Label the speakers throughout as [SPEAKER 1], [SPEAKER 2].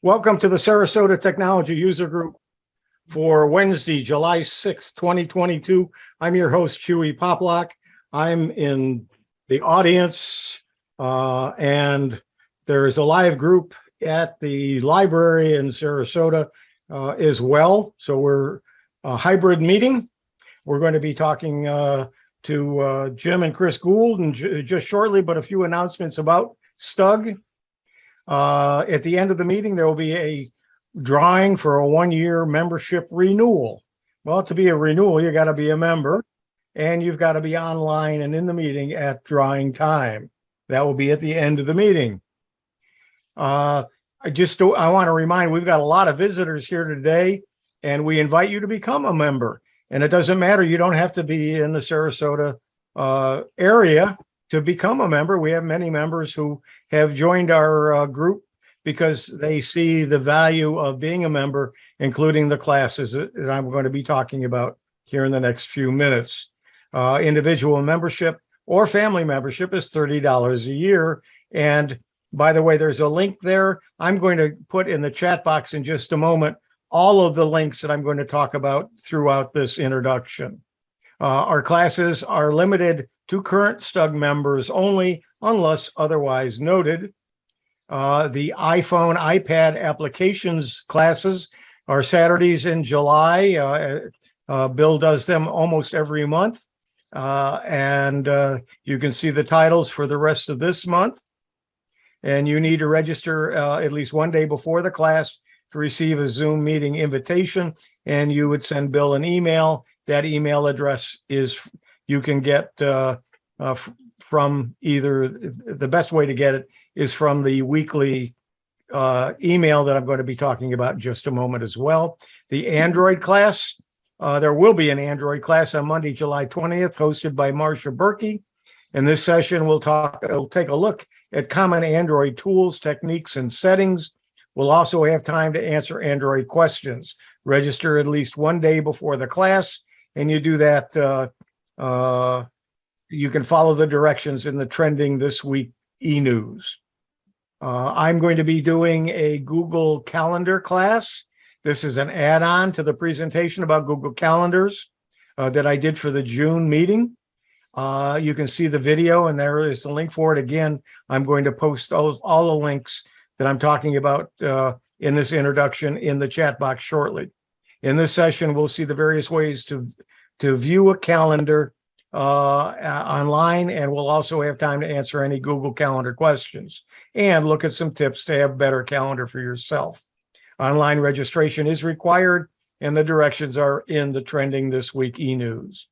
[SPEAKER 1] Welcome to the Sarasota Technology User Group for Wednesday, July 6th, 2022. I'm your host, Huey Poplock. I'm in the audience, and there is a live group at the library in Sarasota as well. So we're a hybrid meeting. We're going to be talking to Jim and Chris Gould and just shortly, but a few announcements about STUG. At the end of the meeting, there will be a drawing for a one-year membership renewal. Well, to be a renewal, you got to be a member, and you've got to be online and in the meeting at drawing time. That will be at the end of the meeting. I want to remind, we've got a lot of visitors here today, and we invite you to become a member. And it doesn't matter, you don't have to be in the Sarasota area to become a member. We have many members who have joined our group because they see the value of being a member, including the classes that I'm going to be talking about here in the next few minutes. Individual membership or family membership is $30 a year. And by the way, there's a link there. I'm going to put in the chat box in just a moment all of the links that I'm going to talk about throughout this introduction. Our classes are limited to current STUG members only, unless otherwise noted. The iPhone, iPad applications classes are Saturdays in July. Bill does them almost every month. And you can see the titles for the rest of this month. And you need to register at least one day before the class to receive a Zoom meeting invitation. And you would send Bill an email. That email address is, you can get from either, the best way to get it is from the weekly email that I'm going to be talking about in just a moment as well. The Android class, there will be an Android class on Monday, July 20th, hosted by Marcia Berkey. In this session, we'll take a look at common Android tools, techniques, and settings. We'll also have time to answer Android questions. Register at least one day before the class, and you do that. You can follow the directions in the Trending This Week e-news. I'm going to be doing a Google Calendar class. This is an add-on to the presentation about Google Calendars that I did for the June meeting. You can see the video, and there is the link for it. Again, I'm going to post all the links that I'm talking about in this introduction in the chat box shortly. In this session, we'll see the various ways to view a calendar online, and we'll also have time to answer any Google Calendar questions and look at some tips to have a better calendar for yourself. Online registration is required, and the directions are in the Trending This Week e-news.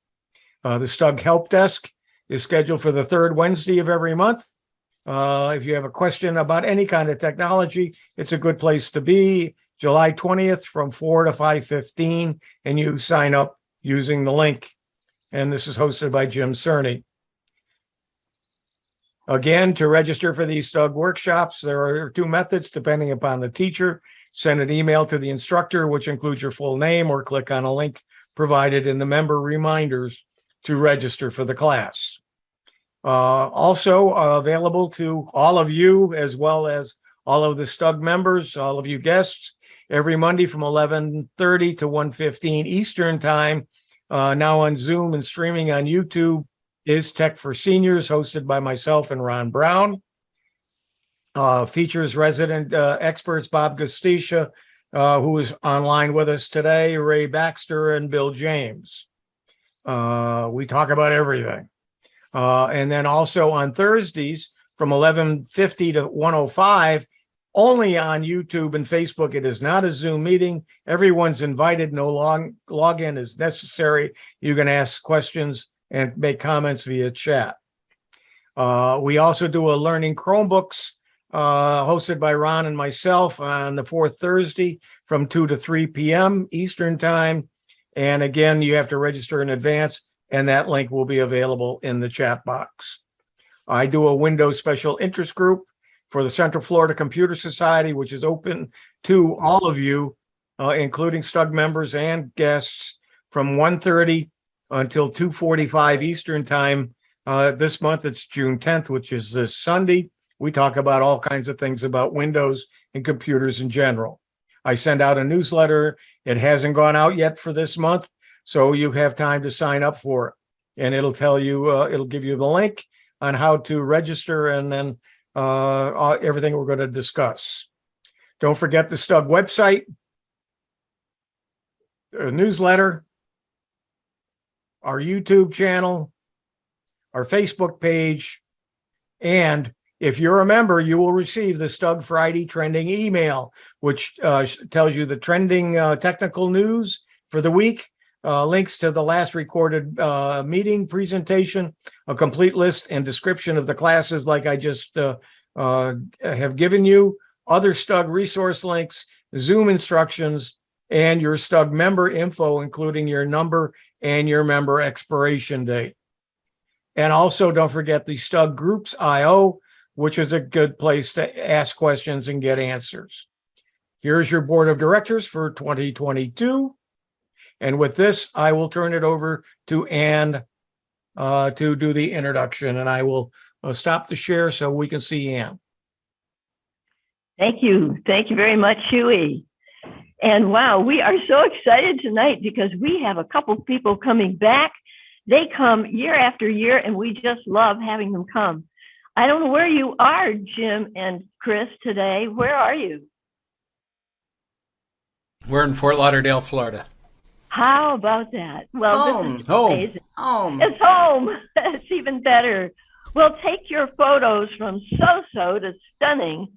[SPEAKER 1] The STUG Help Desk is scheduled for the third Wednesday of every month. If you have a question about any kind of technology, it's a good place to be. July 20th from 4 to 5:15, and you sign up using the link. And this is hosted by Jim Cerny. Again, to register for these STUG workshops, there are two methods depending upon the teacher. Send an email to the instructor, which includes your full name, or click on a link provided in the member reminders to register for the class. Also available to all of you, as well as all of the STUG members, all of you guests, every Monday from 11:30 to 1:15 Eastern Time. Now on Zoom and streaming on YouTube is Tech for Seniors, hosted by myself and Ron Brown. Features resident experts Bob Gustisha, who is online with us today, Ray Baxter, and Bill James. We talk about everything. And then also on Thursdays from 11:50 to 1:05, only on YouTube and Facebook. It is not a Zoom meeting. Everyone's invited. No login is necessary. You can ask questions and make comments via chat. We also do a Learning Chromebooks hosted by Ron and myself on the fourth Thursday from 2 to 3 p.m. Eastern Time. And again, you have to register in advance, and that link will be available in the chat box. I do a Windows Special Interest Group for the Central Florida Computer Society, which is open to all of you, including STUG members and guests, from 1:30 until 2:45 Eastern time. This month, it's June 10th, which is this Sunday. We talk about all kinds of things about Windows and computers in general. I send out a newsletter. It hasn't gone out yet for this month, so you have time to sign up for it. And it'll tell you, it'll give you the link on how to register and then everything we're going to discuss. Don't forget the STUG website, the newsletter, our YouTube channel, our Facebook page, and if you're a member, you will receive the STUG Friday trending email, which tells you the trending technical news for the week, links to the last recorded meeting presentation, a complete list and description of the classes like I just have given you, other STUG resource links, Zoom instructions, and your STUG member info, including your number and your member expiration date. And also don't forget the STUG Groups IO, which is a good place to ask questions and get answers. Here's your board of directors for 2022. And with this, I will turn it over to Ann to do the introduction, and I will stop the share so we can see Ann.
[SPEAKER 2] Thank you. Thank you very much, Huey. And wow, we are so excited tonight because we have a couple people coming back. They come year after year, and we just love having them come. I don't know where you are, Jim and Chris, today. Where are you?
[SPEAKER 3] We're in Fort Lauderdale, Florida.
[SPEAKER 2] How about that? Well, this is amazing.
[SPEAKER 4] Home.
[SPEAKER 2] It's home. It's even better. Well, take your photos from so-so to stunning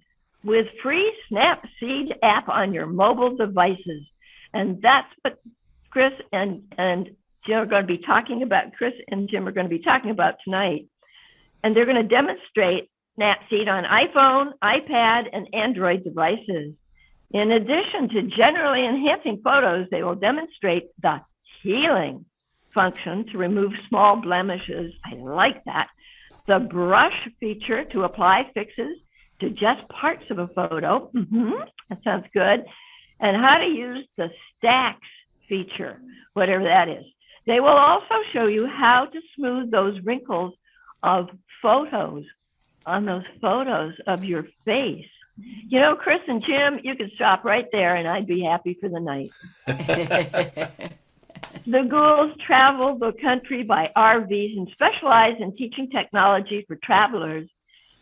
[SPEAKER 2] with free Snapseed app on your mobile devices. And that's what Chris and Jim are going to be talking about. Chris and Jim are going to be talking about tonight. And they're going to demonstrate Snapseed on iPhone, iPad, and Android devices. In addition to generally enhancing photos, they will demonstrate the healing function to remove small blemishes. I like that. The brush feature to apply fixes to just parts of a photo. That sounds good. And how to use the stacks feature, whatever that is. They will also show you how to smooth those wrinkles of photos on those photos of your face. You know, Chris and Jim, you could stop right there and I'd be happy for the night. The Goulds travel the country by RVs and specialize in teaching technology for travelers.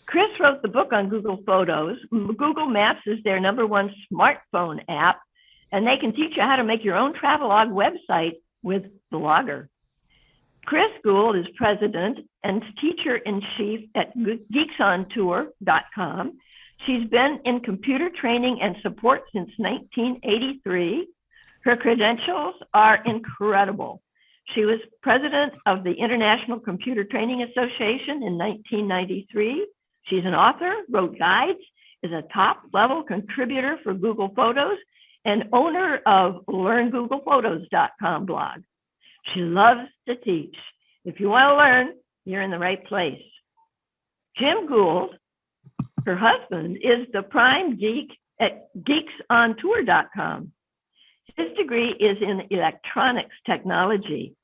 [SPEAKER 2] Chris wrote the book on Google Photos. Google Maps is their #1 smartphone app, and they can teach you how to make your own travelogue website with Blogger. Chris Guld is president and teacher-in-chief at geeksontour.com. She's been in computer training and support since 1983. Her credentials are incredible. She was president of the International Computer Training Association in 1993. She's an author, wrote guides, is a top-level contributor for Google Photos, and owner of LearnGooglePhotos.com blog. She loves to teach. If you want to learn, you're in the right place. Jim Guld, her husband, is the prime geek at geeksontour.com. His degree is in electronics technology.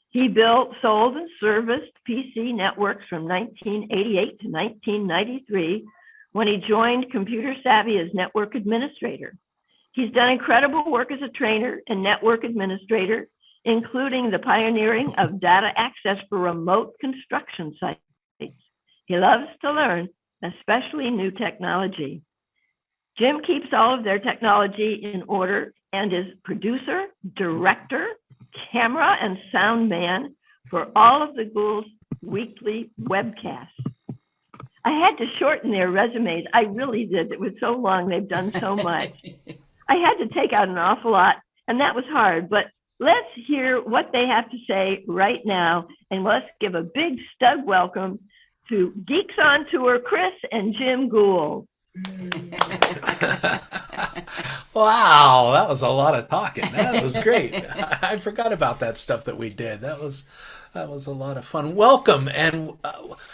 [SPEAKER 2] He built, sold, and serviced PC networks from 1988 to 1993 when he joined Computer Savvy as network administrator. He's done incredible work as a trainer and network administrator, including the pioneering of data access for remote construction sites. He loves to learn, especially new technology. Jim keeps all of their technology in order and is producer, director, camera, and sound man for all of the Gould's weekly webcasts. I had to shorten their resumes. I really did. It was so long. They've done so much. I had to take out an awful lot, and that was hard. But let's hear what they have to say right now, and let's give a big STUG welcome to Geeks on Tour, Chris and Jim Guld.
[SPEAKER 3] Wow, that was a lot of talking. That was great. I forgot about that stuff that we did. That was That was a lot of fun. Welcome. And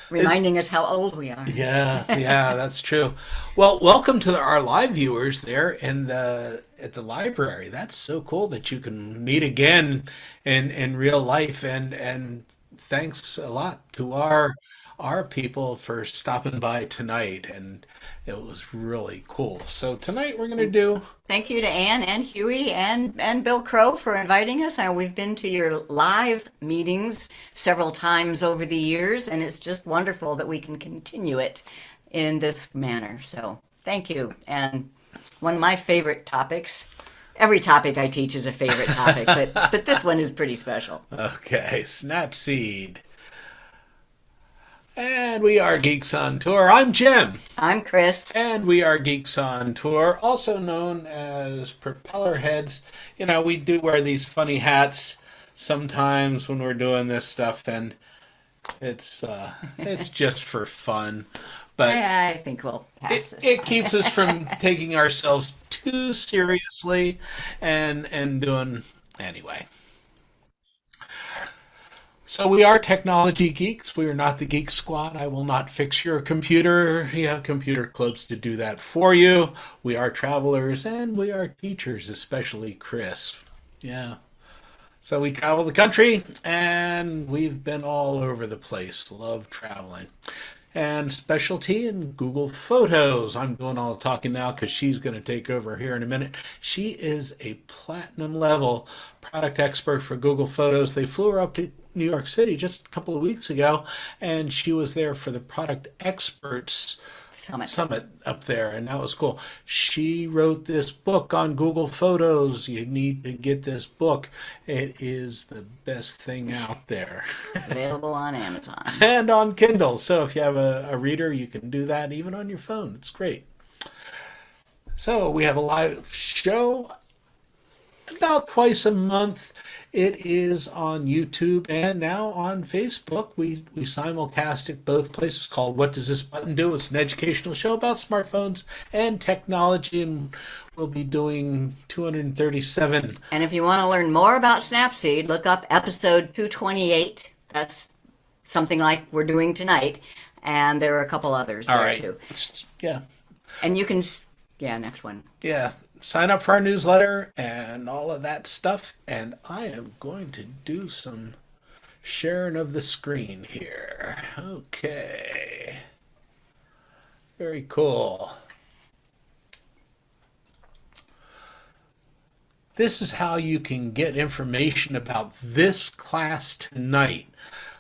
[SPEAKER 4] Reminding us how old we are.
[SPEAKER 3] yeah, that's true. Well, welcome to our live viewers there at the library. That's so cool that you can meet again in real life. And thanks a lot to our people for stopping by tonight. And it was really cool. So tonight we're going to do.
[SPEAKER 4] Thank you to Anne and Huey and Bill Crow for inviting us. We've been to your live meetings several times over the years, and it's just wonderful that we can continue it in this manner. So thank you. And one of my favorite topics, every topic I teach is a favorite topic, but this one is pretty special.
[SPEAKER 3] Okay, Snapseed. And we are Geeks on Tour. I'm Jim.
[SPEAKER 4] I'm Chris.
[SPEAKER 3] And we are Geeks on Tour, also known as propeller heads. You know, we do wear these funny hats sometimes when we're doing this stuff, and it's just for fun. But
[SPEAKER 4] I think we'll pass this.
[SPEAKER 3] it keeps us from taking ourselves too seriously and doing anyway. So we are technology geeks. We are not the Geek Squad. I will not fix your computer. You have computer clubs to do that for you. We are travelers and we are teachers, especially Chris. Yeah. So we travel the country and we've been all over the place. Love traveling. And specialty in Google Photos. I'm doing all the talking now because she's going to take over here in a minute. She is a platinum level product expert for Google Photos. They flew her up to New York City just a couple of weeks ago, and she was there for the Product Experts Summit up there, and that was cool. She wrote this book on Google Photos. You need to get this book. It is the best thing out there.
[SPEAKER 4] Available on Amazon.
[SPEAKER 3] And on Kindle. So if you have a reader, you can do that even on your phone. It's great. So we have a live show about twice a month. It is on YouTube and now on Facebook. We simulcast it both places, called What Does This Button Do? It's an educational show about smartphones and technology, and we'll be doing 237.
[SPEAKER 4] And if you want to learn more about Snapseed, look up episode 228. That's something like we're doing tonight. And there are a couple others
[SPEAKER 3] All
[SPEAKER 4] there
[SPEAKER 3] right.
[SPEAKER 4] too.
[SPEAKER 3] Yeah.
[SPEAKER 4] And you can, next one.
[SPEAKER 3] Yeah. Sign up for our newsletter and all of that stuff. And I am going to do some sharing of the screen here. Okay. Very cool. This is how you can get information about this class tonight.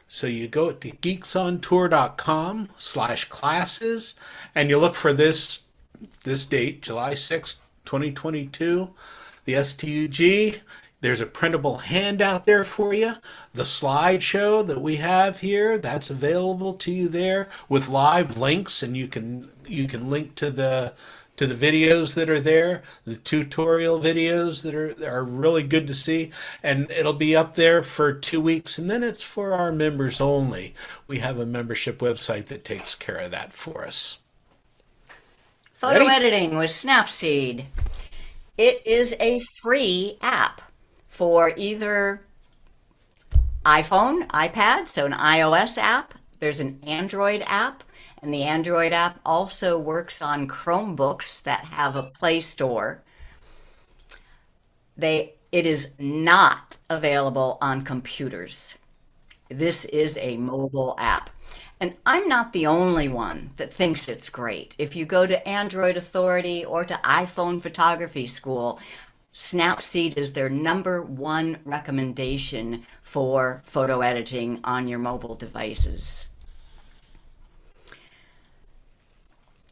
[SPEAKER 3] So you go to geeksontour.com/classes and you look for this date, July 6th, 2022, the STUG. There's a printable handout there for you. The slideshow that we have here, that's available to you there with live links, and you can link to the videos that are there, the tutorial videos that are really good to see, and it'll be up there for 2 weeks, and then it's for our members only. We have a membership website that takes care of that for us.
[SPEAKER 4] Photo
[SPEAKER 3] Ready?
[SPEAKER 4] editing with Snapseed. It is a free app for either iPhone, iPad, so an iOS app. There's an Android app, and the Android app also works on Chromebooks that have a Play Store. It is not available on computers. This is a mobile app. And I'm not the only one that thinks it's great. If you go to Android Authority or to iPhone Photography School, Snapseed is their #1 recommendation for photo editing on your mobile devices.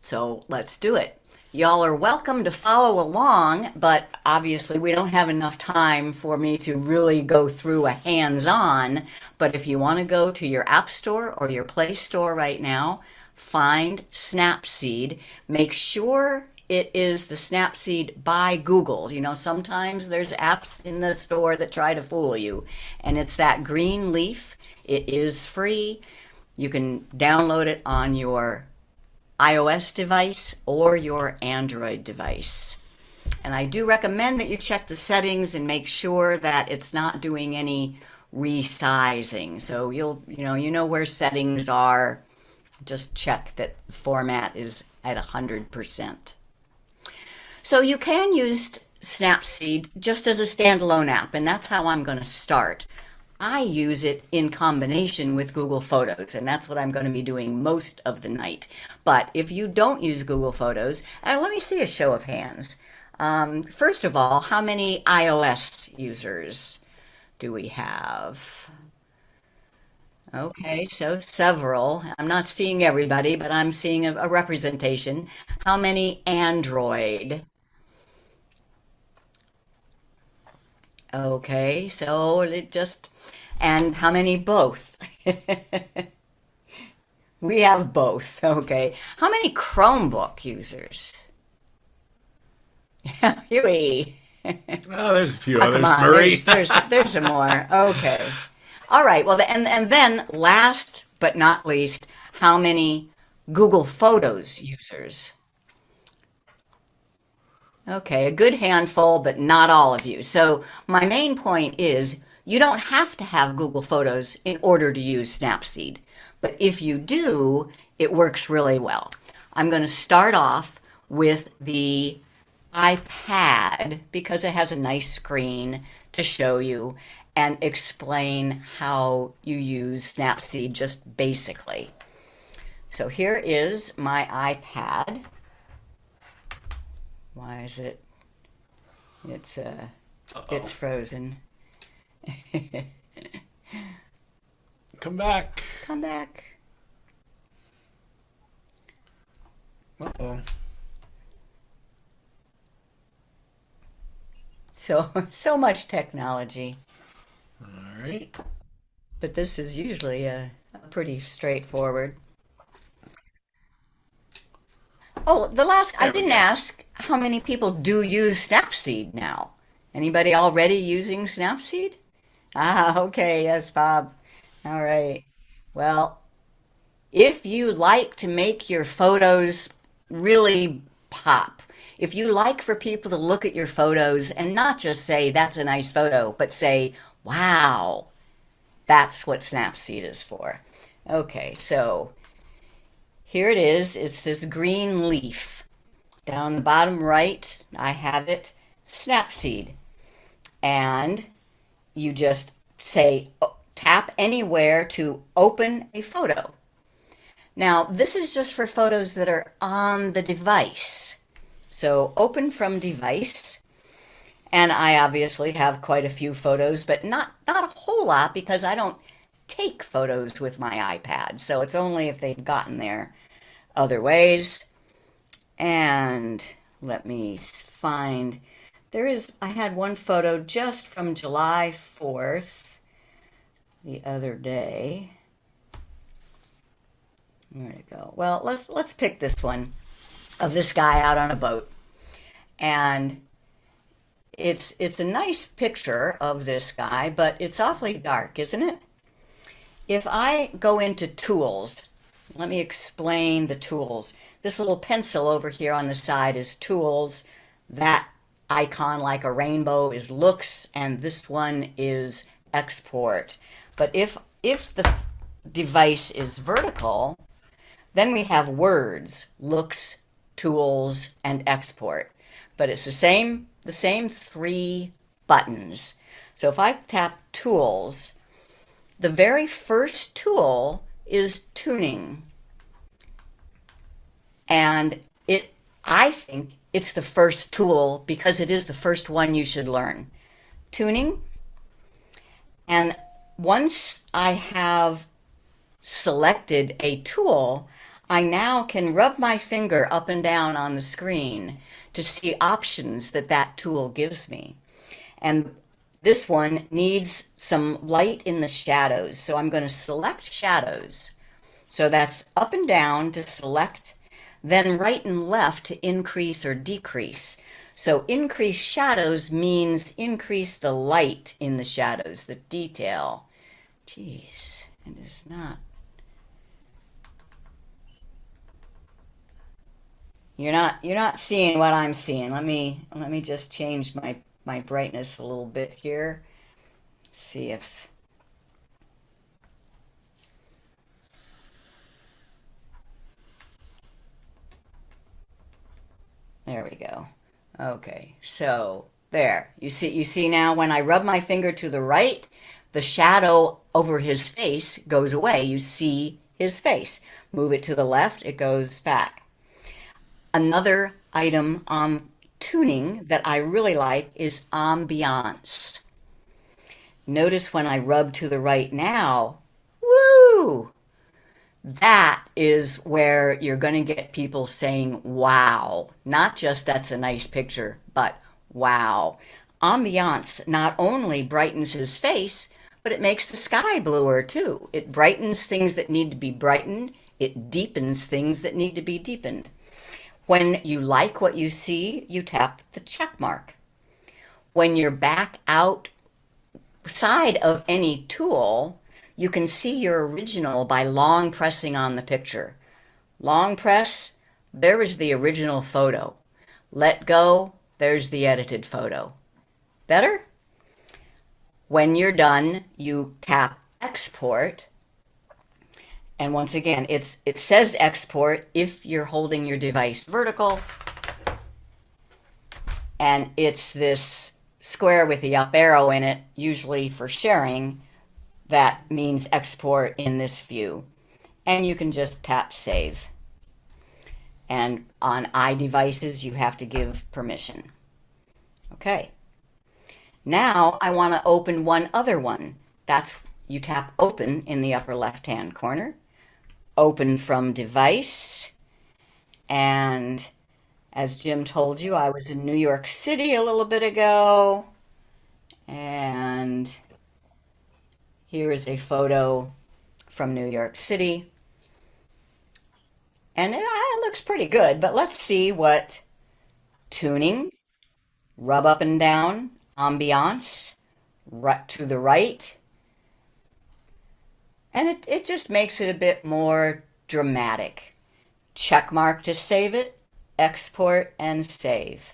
[SPEAKER 4] So let's do it. Y'all are welcome to follow along, but obviously we don't have enough time for me to really go through a hands-on. But if you want to go to your App Store or your Play Store right now, find Snapseed. Make sure it is the Snapseed by Google. You know, sometimes there's apps in the store that try to fool you. And it's that green leaf. It is free. You can download it on your iOS device or your Android device. And I do recommend that you check the settings and make sure that it's not doing any resizing. So you know where settings are. Just check that the format is at 100%. So you can use Snapseed just as a standalone app, and that's how I'm going to start. I use it in combination with Google Photos, and that's what I'm going to be doing most of the night. But if you don't use Google Photos, let me see a show of hands. First of all, how many iOS users do we have? Okay, so several. I'm not seeing everybody, but I'm seeing a representation. How many Android? Okay, so and how many both? We have both, okay. How many Chromebook users? Huey.
[SPEAKER 3] Oh, there's a few
[SPEAKER 4] Oh,
[SPEAKER 3] others,
[SPEAKER 4] come on,
[SPEAKER 3] Murray.
[SPEAKER 4] there's some more. Okay. All right, well, and then last but not least, how many Google Photos users? Okay, a good handful, but not all of you. So my main point is you don't have to have Google Photos in order to use Snapseed. But if you do, it works really well. I'm going to start off with the iPad because it has a nice screen to show you and explain how you use Snapseed just basically. So here is my iPad. Why is it? It's frozen.
[SPEAKER 3] Come back.
[SPEAKER 4] Come back.
[SPEAKER 3] Uh-oh.
[SPEAKER 4] So much technology.
[SPEAKER 3] All right.
[SPEAKER 4] But this is usually a pretty straightforward. Oh, I didn't ask how many people do use Snapseed now. Anybody already using Snapseed? Ah, okay, yes, Bob. All right. Well, if you like to make your photos really pop, if you like for people to look at your photos and not just say, that's a nice photo, but say, wow, that's what Snapseed is for. Okay, so here it is. It's this green leaf. Down the bottom right, I have it, Snapseed. And you just say, tap anywhere to open a photo. Now, this is just for photos that are on the device. So open from device. And I obviously have quite a few photos, but not a whole lot because I don't take photos with my iPad. So it's only if they've gotten there other ways. And let me find, I had one photo just from July 4th the other day. Where'd it go? Well, let's pick this one of this guy out on a boat. And it's a nice picture of this guy, but it's awfully dark, isn't it? If I go into tools, let me explain the tools. This little pencil over here on the side is tools. That icon like a rainbow is looks, and this one is export. But if the device is vertical, then we have words, looks, tools, and export. But it's the same three buttons. So if I tap tools, the very first tool is tuning. And I think it's the first tool because it is the first one you should learn. Tuning. And once I have selected a tool, I now can rub my finger up and down on the screen to see options that tool gives me. And this one needs some light in the shadows. So I'm going to select shadows. So that's up and down to select, then right and left to increase or decrease. So increase shadows means increase the light in the shadows, the detail. Jeez, it is not. You're not seeing what I'm seeing. Let me just change my brightness a little bit here. See if There we go. Okay, so there. You see now when I rub my finger to the right, the shadow over his face goes away. You see his face. Move it to the left, it goes back. Another item on tuning that I really like is ambiance. Notice when I rub to the right now, woo! That is where you're going to get people saying, wow. Not just that's a nice picture, but wow. Ambiance not only brightens his face, but it makes the sky bluer too. It brightens things that need to be brightened. It deepens things that need to be deepened. When you like what you see, you tap the check mark. When you're back outside of any tool, you can see your original by long pressing on the picture. Long press, there is the original photo. Let go, there's the edited photo. Better? When you're done, you tap export. And once again, it says export if you're holding your device vertical. And it's this square with the up arrow in it, usually for sharing. That means export in this view. And you can just tap save. And on iDevices, you have to give permission. Okay. Now I want to open one other one. That's, you tap open in the upper left-hand corner. Open from device. And as Jim told you, I was in New York City a little bit ago. And here is a photo from New York City. And it looks pretty good, but let's see what tuning, rub up and down, ambiance, right to the right. And it just makes it a bit more dramatic. Check mark to save it, export and save,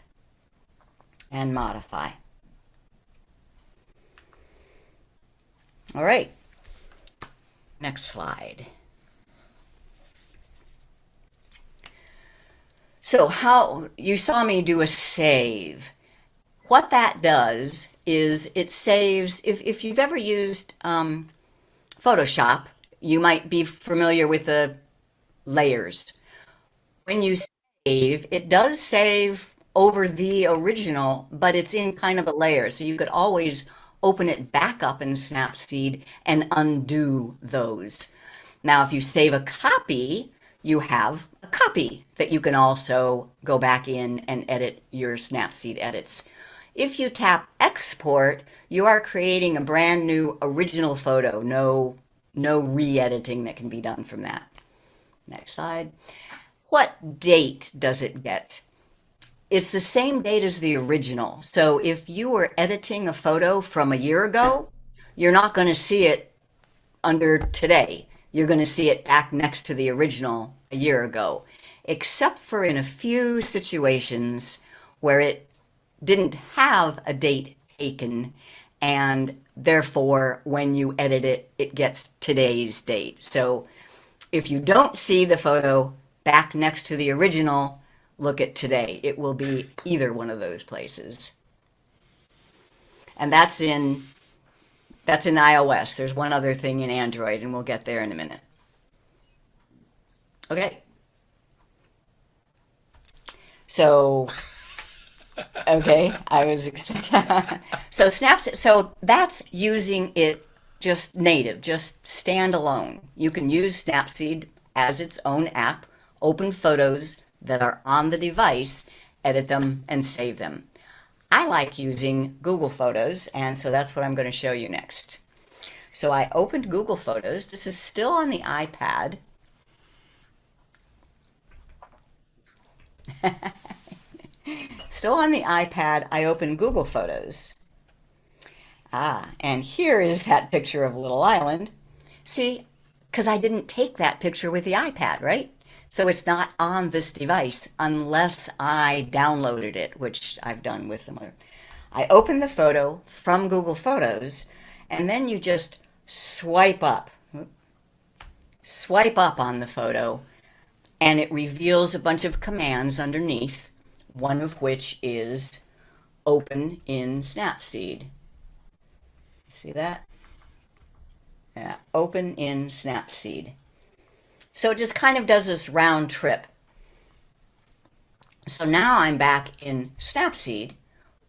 [SPEAKER 4] and modify. All right, next slide. So how you saw me do a save. What that does is it saves, if you've ever used Photoshop, you might be familiar with the layers. When you save, it does save over the original, but it's in kind of a layer. So you could always open it back up in Snapseed and undo those. Now, if you save a copy, you have a copy that you can also go back in and edit your Snapseed edits. If you tap export, you are creating a brand new original photo. No re-editing that can be done from that. Next slide. What date does it get? It's the same date as the original. So if you were editing a photo from a year ago, you're not going to see it under today. You're going to see it back next to the original a year ago, except for in a few situations where it didn't have a date taken, and therefore when you edit it, it gets today's date. So if you don't see the photo back next to the original, look at today. It will be either one of those places. And that's in iOS. There's one other thing in Android, and we'll get there in a minute. Okay. So, okay, I was expecting. So Snapseed, so that's using it just native, just standalone. You can use Snapseed as its own app, open photos that are on the device, edit them, and save them. I like using Google Photos, and so that's what I'm going to show you next. So I opened Google Photos. This is still on the iPad. Still on the iPad, I opened Google Photos. And here is that picture of Little Island. See, because I didn't take that picture with the iPad, right? So it's not on this device unless I downloaded it, which I've done with some other. I open the photo from Google Photos, and then you just swipe up on the photo, and it reveals a bunch of commands underneath. one of which is open in Snapseed. See that? Yeah, open in Snapseed. So it just kind of does this round trip. So now I'm back in Snapseed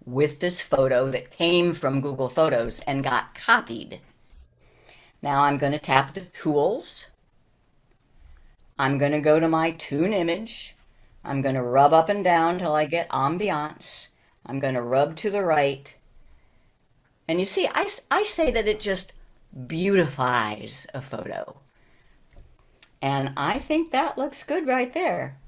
[SPEAKER 4] with this photo that came from Google Photos and got copied. Now I'm going to tap the tools. I'm going to go to my tune image. I'm going to rub up and down till I get ambiance. I'm going to rub to the right. And you see, I say that it just beautifies a photo. And I think that looks good right there.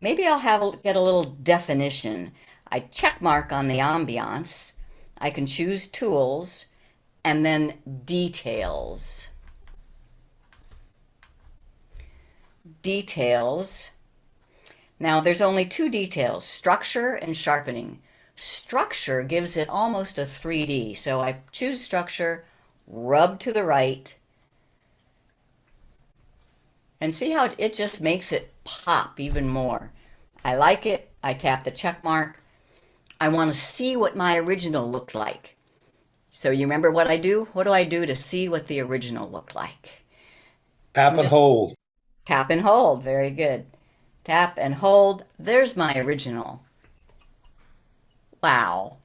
[SPEAKER 4] Maybe I'll get a little definition. I check mark on the ambiance. I can choose tools and then details. Details. Now there's only two details, structure and sharpening. Structure gives it almost a 3D. So I choose structure, rub to the right, and see how it just makes it pop even more. I like it. I tap the check mark. I want to see what my original looked like. So you remember what I do? What do I do to see what the original looked like?
[SPEAKER 5] Tap and hold.
[SPEAKER 4] Tap and hold. Very good. Tap and hold. There's my original. Wow.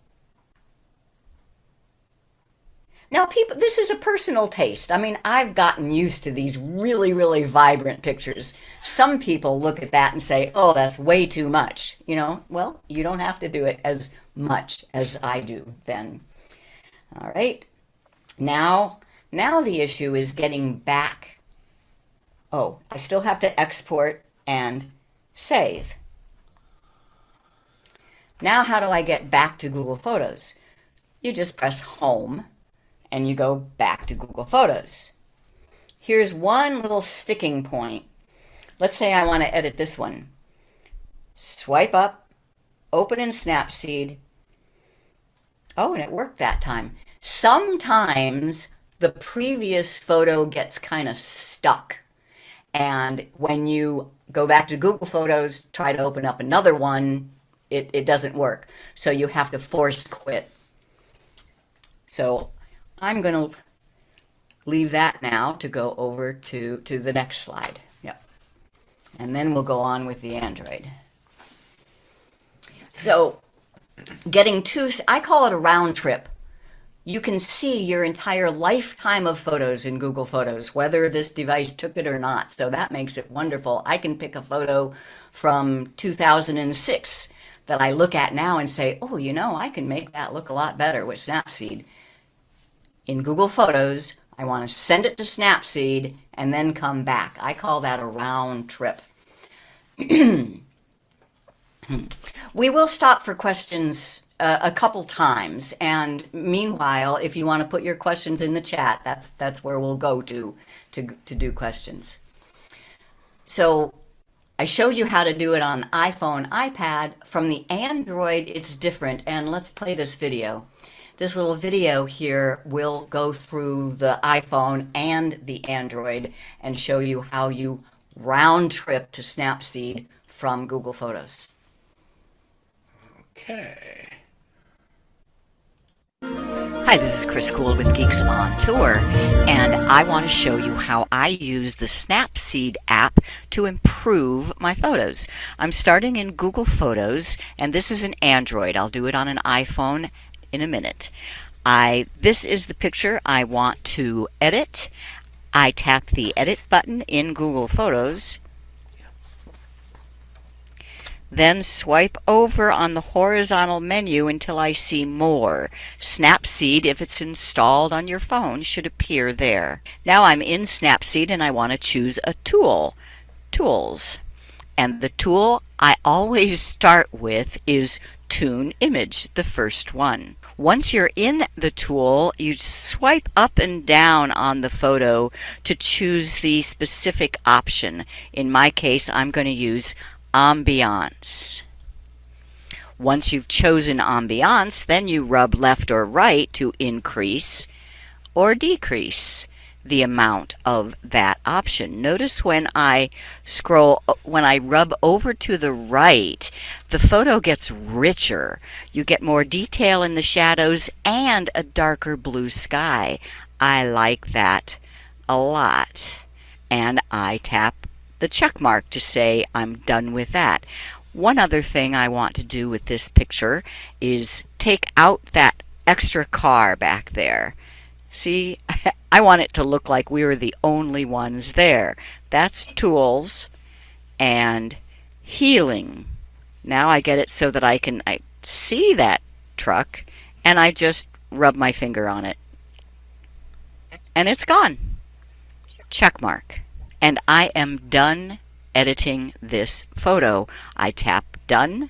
[SPEAKER 4] Now, people, this is a personal taste. I mean, I've gotten used to these really, really vibrant pictures. Some people look at that and say, oh, that's way too much. You know, well, you don't have to do it as much as I do then. All right. Now the issue is getting back. Oh, I still have to export and save. Now, how do I get back to Google Photos? You just press Home and you go back to Google Photos. Here's one little sticking point. Let's say I want to edit this one. Swipe up, open in Snapseed. Oh, and it worked that time. Sometimes the previous photo gets kind of stuck. And when you go back to Google Photos, try to open up another one, it doesn't work. So you have to force quit. So I'm going to leave that now to go over to the next slide. Yep. And then we'll go on with the Android. So I call it a round trip. You can see your entire lifetime of photos in Google Photos, whether this device took it or not. So that makes it wonderful. I can pick a photo from 2006 that I look at now and say, oh, you know, I can make that look a lot better with Snapseed. In Google Photos, I want to send it to Snapseed and then come back. I call that a round trip. We will stop for questions a couple times, and meanwhile, if you want to put your questions in the chat, that's where we'll go to do questions. So I showed you how to do it on iPhone, iPad. From the Android, it's different, and let's play this video. This little video here will go through the iPhone and the Android and show you how you round trip to Snapseed from Google Photos.
[SPEAKER 3] Okay.
[SPEAKER 4] Hi, this is Chris Jime Guld with Geeks on Tour, and I want to show you how I use the Snapseed app to improve my photos. I'm starting in Google Photos, and this is an Android. I'll do it on an iPhone in a minute. This is the picture I want to edit. I tap the Edit button in Google Photos, then swipe over on the horizontal menu until I see More. Snapseed, if it's installed on your phone, should appear there. Now I'm in Snapseed and I want to choose a tool. Tools. And the tool I always start with is Tune Image, the first one. Once you're in the tool, you swipe up and down on the photo to choose the specific option. In my case, I'm going to use Ambiance. Once you've chosen Ambiance, then you rub left or right to increase or decrease. the amount of that option. Notice when I rub over to the right, the photo gets richer. You get more detail in the shadows and a darker blue sky. I like that a lot. And I tap the check mark to say I'm done with that. One other thing I want to do with this picture is take out that extra car back there. See, I want it to look like we were the only ones there. That's tools and healing. Now I get it so that I see that truck, and I just rub my finger on it. And it's gone. Check mark. And I am done editing this photo. I tap done,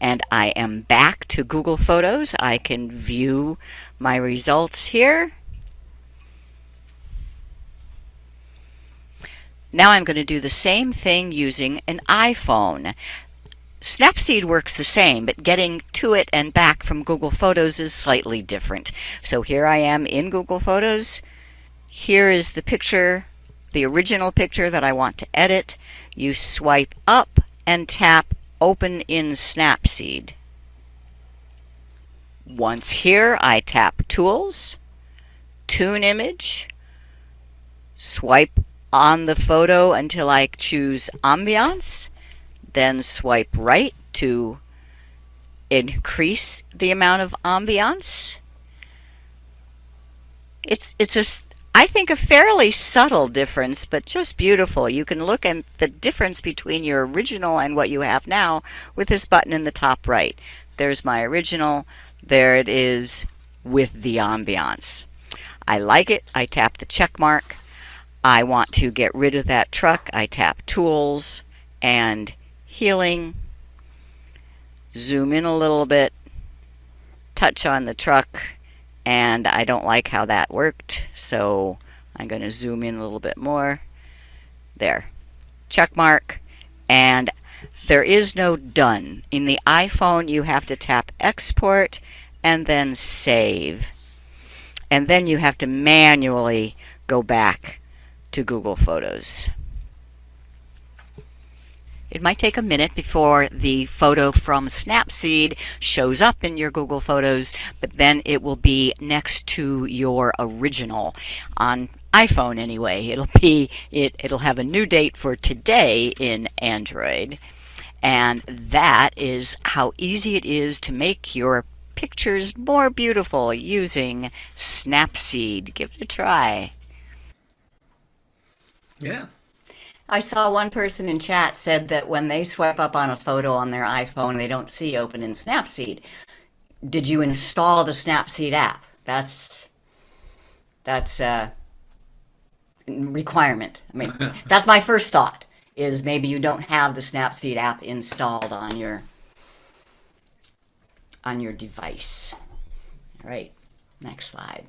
[SPEAKER 4] and I am back to Google Photos. I can view my results here. Now I'm going to do the same thing using an iPhone. Snapseed works the same, but getting to it and back from Google Photos is slightly different. So here I am in Google Photos. Here is the picture, the original picture that I want to edit. You swipe up and tap Open in Snapseed. Once here, I tap Tools, Tune Image, swipe on the photo until I choose Ambiance, then swipe right to increase the amount of ambiance. It's I think a fairly subtle difference, but just beautiful. You can look at the difference between your original and what you have now with this button in the top right. There's my original. There it is with the ambiance. I like it. I tap the check mark. I want to get rid of that truck. I tap Tools and Healing. Zoom in a little bit. Touch on the truck. And I don't like how that worked, so I'm going to zoom in a little bit more. There. Check mark. And there is no done. In the iPhone, you have to tap Export and then Save. And then you have to manually go back to Google Photos. It might take a minute before the photo from Snapseed shows up in your Google Photos, but then it will be next to your original on iPhone anyway. It'll have a new date for today in Android, and that is how easy it is to make your pictures more beautiful using Snapseed. Give it a try.
[SPEAKER 3] Yeah.
[SPEAKER 4] I saw one person in chat said that when they swipe up on a photo on their iPhone, they don't see Open in Snapseed. Did you install the Snapseed app? That's a requirement. I mean, that's my first thought, is maybe you don't have the Snapseed app installed on your device. All right, next slide.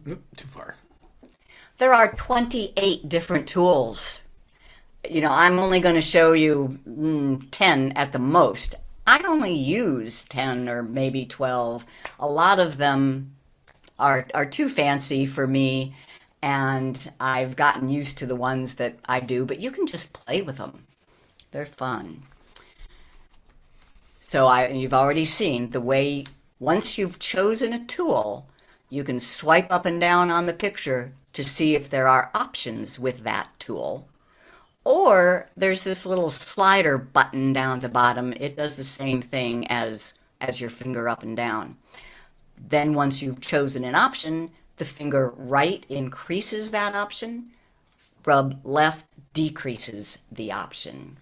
[SPEAKER 3] Oop, too far.
[SPEAKER 4] There are 28 different tools. You know, I'm only going to show you 10 at the most. I only use 10 or maybe 12. A lot of them are too fancy for me, and I've gotten used to the ones that I do, but you can just play with them. They're fun. So you've already seen the way, once you've chosen a tool, you can swipe up and down on the picture to see if there are options with that tool. Or there's this little slider button down at the bottom. It does the same thing as your finger up and down. Then once you've chosen an option, the finger right increases that option. Rub left decreases the option.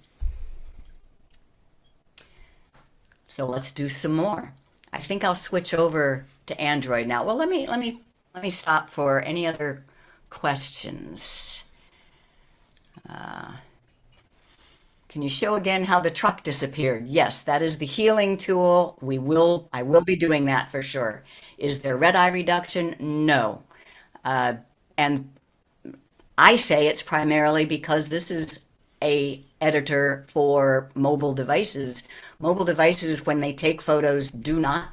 [SPEAKER 4] So let's do some more. I think I'll switch over to Android now. Well, let me stop for any other questions. Can you show again how the truck disappeared? Yes, that is the healing tool. I will be doing that for sure. Is there red eye reduction? No. And I say it's primarily because this is a editor for mobile devices. Mobile devices, when they take photos, do not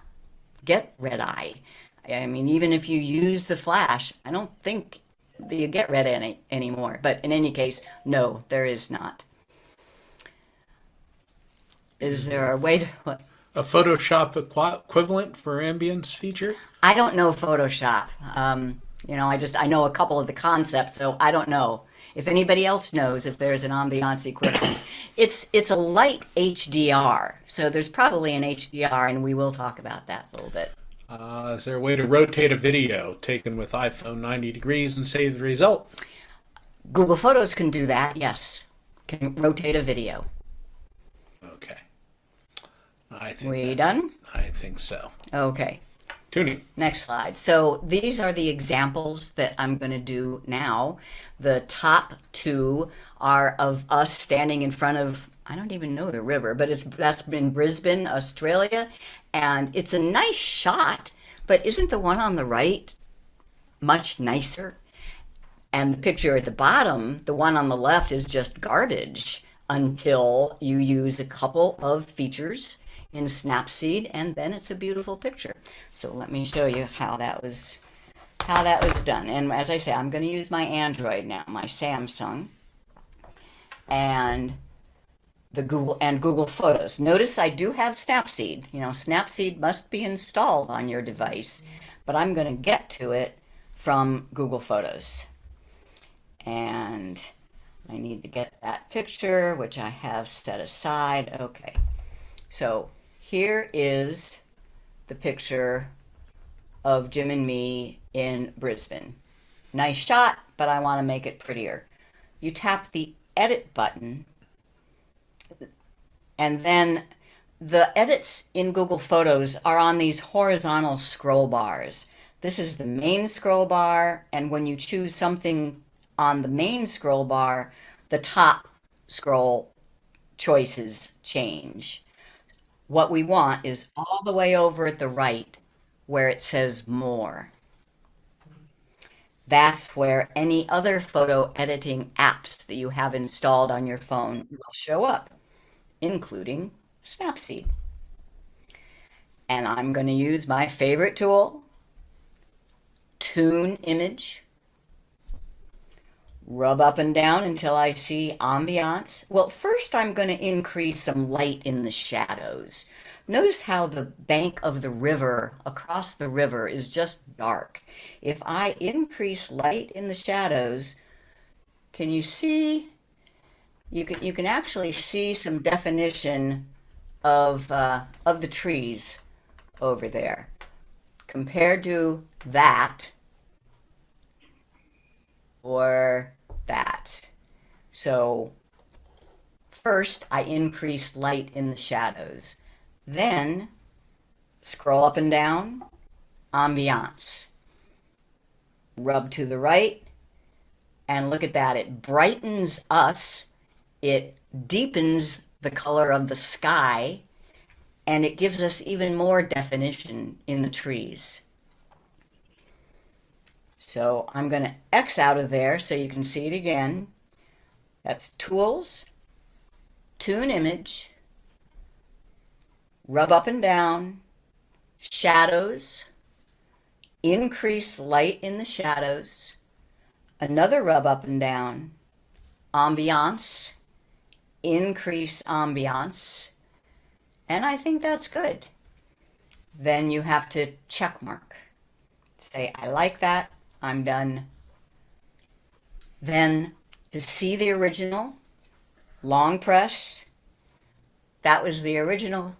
[SPEAKER 4] get red eye. I mean, even if you use the flash, I don't think that you get red anymore. But in any case, no, there is not. Is there a way to... What?
[SPEAKER 3] A Photoshop equivalent for ambience feature?
[SPEAKER 4] I don't know Photoshop. I know a couple of the concepts, so I don't know. If anybody else knows if there's an ambiance equivalent, it's a light HDR. So there's probably an HDR, and we will talk about that a little bit.
[SPEAKER 3] Is there a way to rotate a video taken with iPhone 90 degrees and save the result?
[SPEAKER 4] Google Photos can do that, yes. Can rotate a video.
[SPEAKER 3] Okay. I think
[SPEAKER 4] We done?
[SPEAKER 3] I think so.
[SPEAKER 4] Okay.
[SPEAKER 3] Tuning.
[SPEAKER 4] Next slide. So these are the examples that I'm going to do now. The top two are of us standing in front of, I don't even know the river, but that's in Brisbane, Australia. And it's a nice shot, but isn't the one on the right much nicer? And the picture at the bottom, the one on the left, is just garbage until you use a couple of features in Snapseed, and then it's a beautiful picture. So let me show you how that was done. And as I say, I'm going to use my Android now, my Samsung, and Google Photos. Notice I do have Snapseed. Snapseed must be installed on your device, but I'm going to get to it from Google Photos. And I need to get that picture, which I have set aside. Okay. So here is the picture of Jim and me in Brisbane. Nice shot, but I want to make it prettier. You tap the edit button, and then the edits in Google Photos are on these horizontal scroll bars. This is the main scroll bar, and when you choose something on the main scroll bar, the top scroll choices change. What we want is all the way over at the right where it says more. That's where any other photo editing apps that you have installed on your phone will show up, including Snapseed. And I'm going to use my favorite tool, Tune Image. Rub up and down until I see ambiance. Well, first I'm going to increase some light in the shadows. Notice how the bank of the river, across the river, is just dark. If I increase light in the shadows, can you see? You can actually see some definition of the trees over there compared to that or that. So first I increase light in the shadows, then scroll up and down, ambiance, rub to the right, and look at that, it brightens us, it deepens the color of the sky, and it gives us even more definition in the trees. So I'm going to X out of there so you can see it again. That's Tools, Tune Image, rub up and down, shadows, increase light in the shadows, another rub up and down, ambiance, increase ambiance, and I think that's good. Then you have to check mark. Say, I like that. I'm done. Then to see the original, long press. That was the original.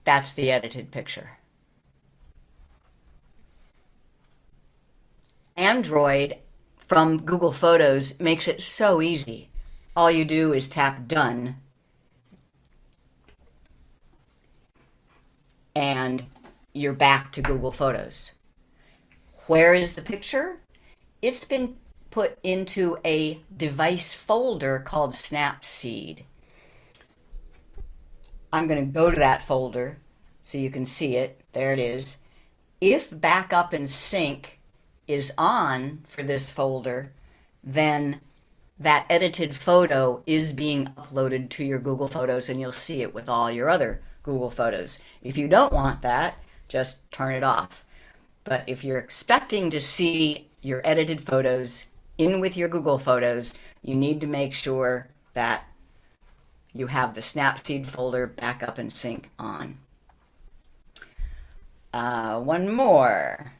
[SPEAKER 4] That's the edited picture. Android from Google Photos makes it so easy. All you do is tap done, and you're back to Google Photos. Where is the picture? It's been put into a device folder called Snapseed. I'm going to go to that folder so you can see it. There it is. If backup and sync is on for this folder, then that edited photo is being uploaded to your Google Photos, and you'll see it with all your other Google Photos. If you don't want that, just turn it off. But if you're expecting to see your edited photos in with your Google Photos, you need to make sure that you have the Snapseed folder backup and sync on. One more.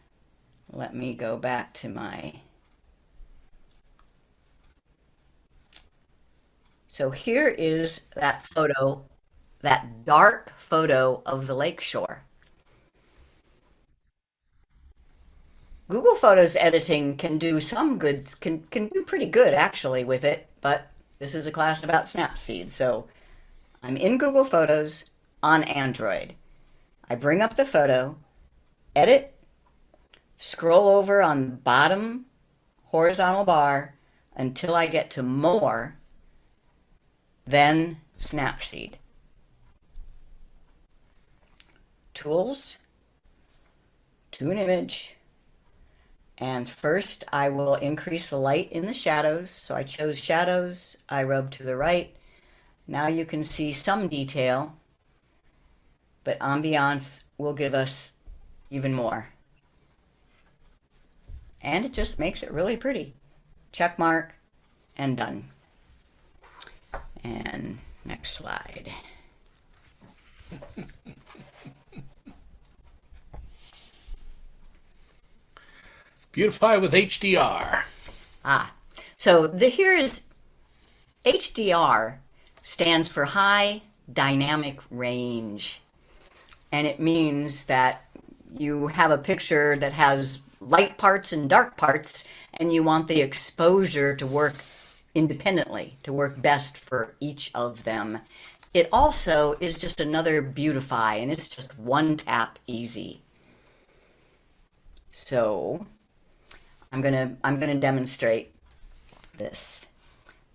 [SPEAKER 4] Let me go back to my... So here is that photo, that dark photo of the lakeshore. Google Photos editing can do some good, can do pretty good actually with it, but this is a class about Snapseed. So I'm in Google Photos on Android. I bring up the photo, edit, scroll over on the bottom horizontal bar until I get to more, then Snapseed. Tools, tune image, and first I will increase the light in the shadows. So I chose shadows, I rub to the right. Now you can see some detail, but ambiance will give us even more. And it just makes it really pretty. Check mark and done. And next slide.
[SPEAKER 3] Beautify with HDR.
[SPEAKER 4] So here is HDR stands for high dynamic range. And it means that you have a picture that has light parts and dark parts, and you want the exposure to work independently, to work best for each of them. It also is just another Beautify, and it's just one tap easy. So I'm gonna demonstrate this.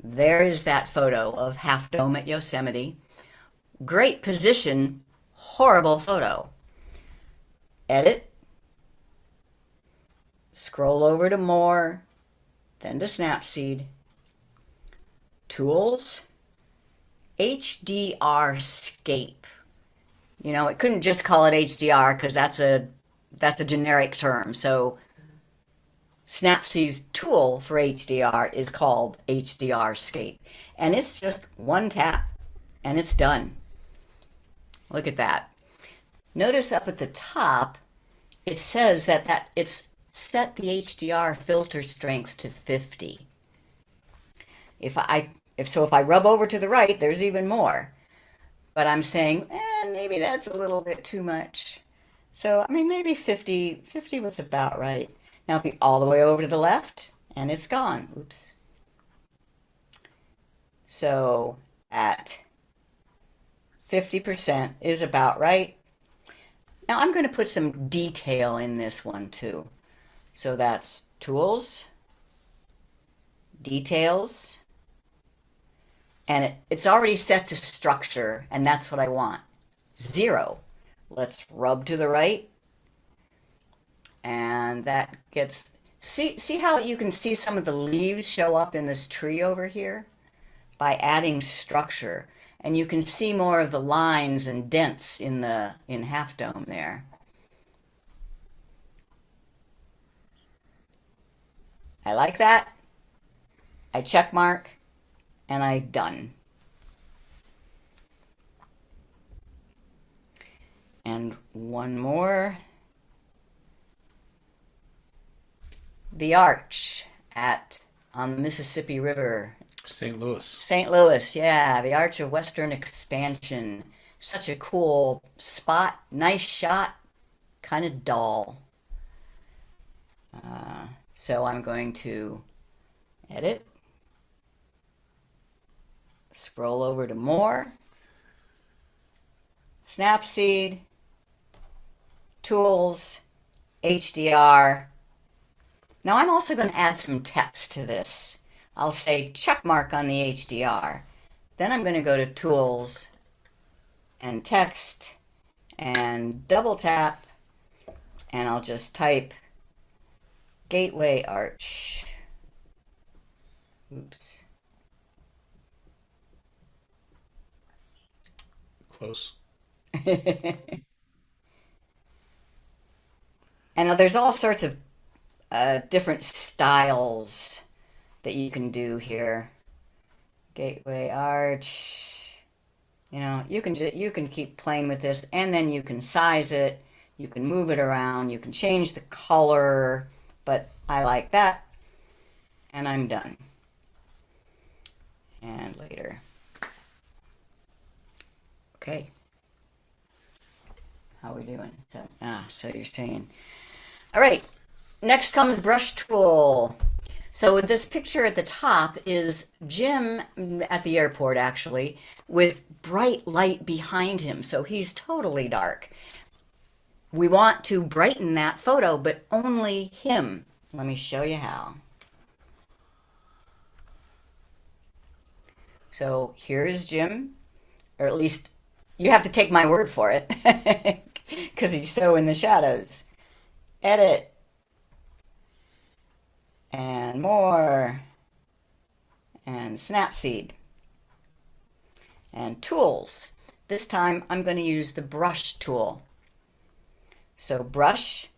[SPEAKER 4] There is that photo of Half Dome at Yosemite. Great position, horrible photo. Edit, scroll over to more, then to Snapseed. Tools, HDR scape. You know, it couldn't just call it HDR because that's a generic term. So Snapseed's tool for HDR is called HDR scape. And it's just one tap and it's done. Look at that. Notice up at the top, it says that it's set the HDR filter strength to 50. If I rub over to the right, there's even more. But I'm saying, maybe that's a little bit too much. So, I mean, maybe 50 was about right. Now, if you all the way over to the left, and it's gone. Oops. So, at 50% is about right. Now, I'm going to put some detail in this one, too. So that's Tools, Details, and it's already set to Structure, and that's what I want. 0. Let's rub to the right, and that gets... See how you can see some of the leaves show up in this tree over here? By adding structure. And you can see more of the lines and dents in Half Dome there. I like that. I check mark, and I done. And one more. The arch on the Mississippi River.
[SPEAKER 3] St. Louis.
[SPEAKER 4] St. Louis, yeah, the Arch of Western Expansion. Such a cool spot, nice shot, kind of dull. So I'm going to edit, scroll over to more, Snapseed, Tools, HDR. Now I'm also going to add some text to this. I'll say check mark on the HDR. Then I'm going to go to Tools and Text and double tap, and I'll just type Gateway Arch. Oops.
[SPEAKER 3] Close.
[SPEAKER 4] And now there's all sorts of different styles that you can do here. Gateway arch. You know, you can keep playing with this, and then you can size it. You can move it around. You can change the color, but I like that. And I'm done. And later. Okay. How are we doing? So you're saying. All right. Next comes brush tool. So this picture at the top is Jim at the airport, actually, with bright light behind him. So he's totally dark. We want to brighten that photo, but only him. Let me show you how. So here's Jim, or at least you have to take my word for it, because he's so in the shadows. Edit. And more. And Snapseed. And tools. This time I'm going to use the brush tool. So brush,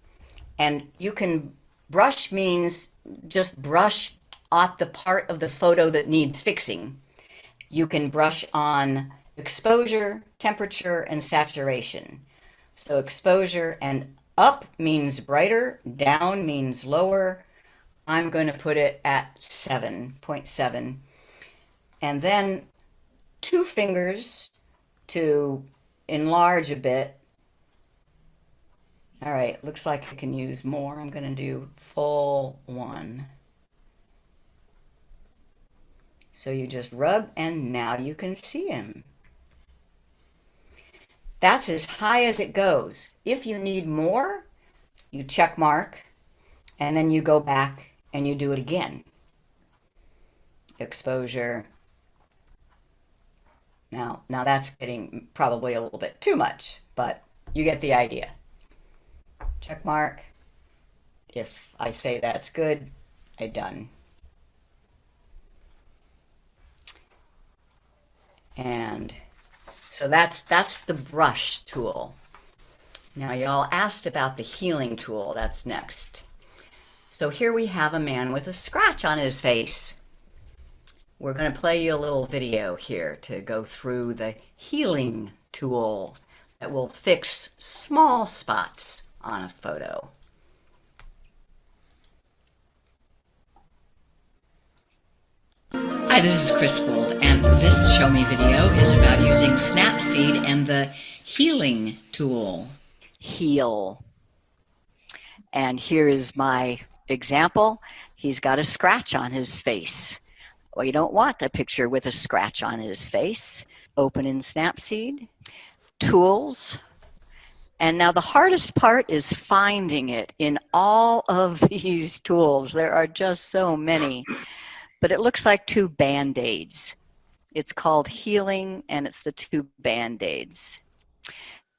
[SPEAKER 4] and you can, brush means just brush off the part of the photo that needs fixing. You can brush on exposure, temperature, and saturation. So exposure and up means brighter, down means lower. I'm going to put it at 7.7. And then 2 fingers to enlarge a bit. All right, looks like I can use more. I'm going to do full 1. So you just rub, and now you can see him. That's as high as it goes. If you need more, you check mark, and then you go back and you do it again. Exposure. Now that's getting probably a little bit too much, but you get the idea. Check mark. If I say that's good, I'm done. And so that's the brush tool. Now y'all asked about the healing tool. That's next. So here we have a man with a scratch on his face. We're going to play you a little video here to go through the healing tool that will fix small spots on a photo.
[SPEAKER 6] Hi, this is Chris Jime Guld, and this Show Me video is about using Snapseed and the healing tool.
[SPEAKER 4] Heal. And here is my example. He's got a scratch on his face. Well, you don't want a picture with a scratch on his face. Open in Snapseed. Tools. And now the hardest part is finding it in all of these tools. There are just so many. But it looks like 2 Band-Aids. It's called healing, and it's the 2 Band-Aids.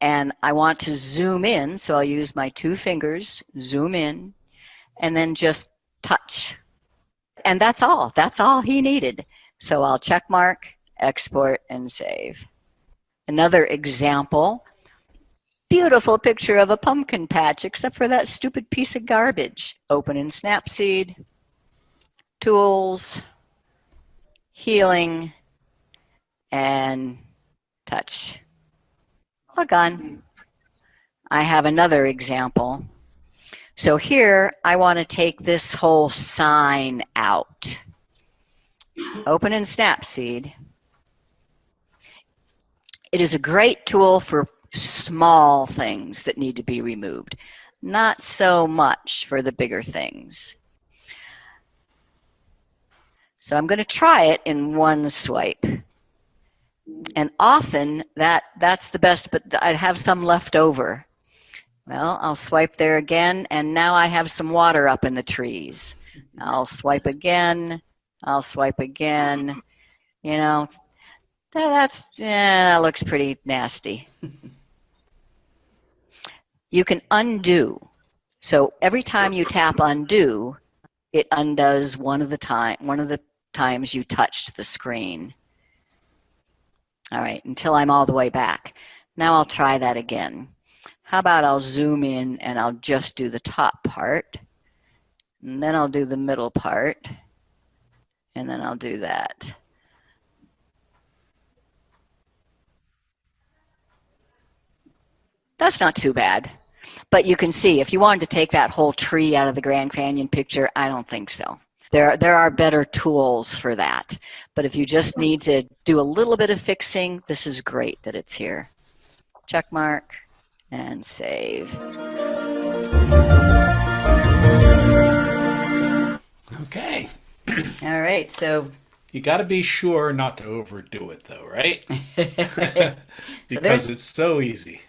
[SPEAKER 4] And I want to zoom in, so I'll use my 2 fingers, zoom in, and then just touch. And that's all. That's all he needed. So I'll check mark, export, and save. Another example. Beautiful picture of a pumpkin patch, except for that stupid piece of garbage. Open in Snapseed. Tools, healing, and touch. Log on. I have another example. So here I want to take this whole sign out. Open in Snapseed. It is a great tool for small things that need to be removed, not so much for the bigger things. So I'm going to try it in 1 swipe. And often that's the best, but I have some left over. Well, I'll swipe there again, and now I have some water up in the trees. I'll swipe again. I'll swipe again. You know, that looks pretty nasty. You can undo. So every time you tap undo, it undoes one of the times you touched the screen. All right, until I'm all the way back. Now I'll try that again. how about I'll zoom in and I'll just do the top part, and then I'll do the middle part, and then I'll do that. That's not too bad. But you can see, if you wanted to take that whole tree out of the Grand Canyon picture, I don't think so. There are better tools for that. But if you just need to do a little bit of fixing, this is great that it's here. Check mark and save.
[SPEAKER 3] Okay.
[SPEAKER 4] All right, so
[SPEAKER 3] You got to be sure not to overdo it, though, right?
[SPEAKER 4] So
[SPEAKER 3] Because it's so easy.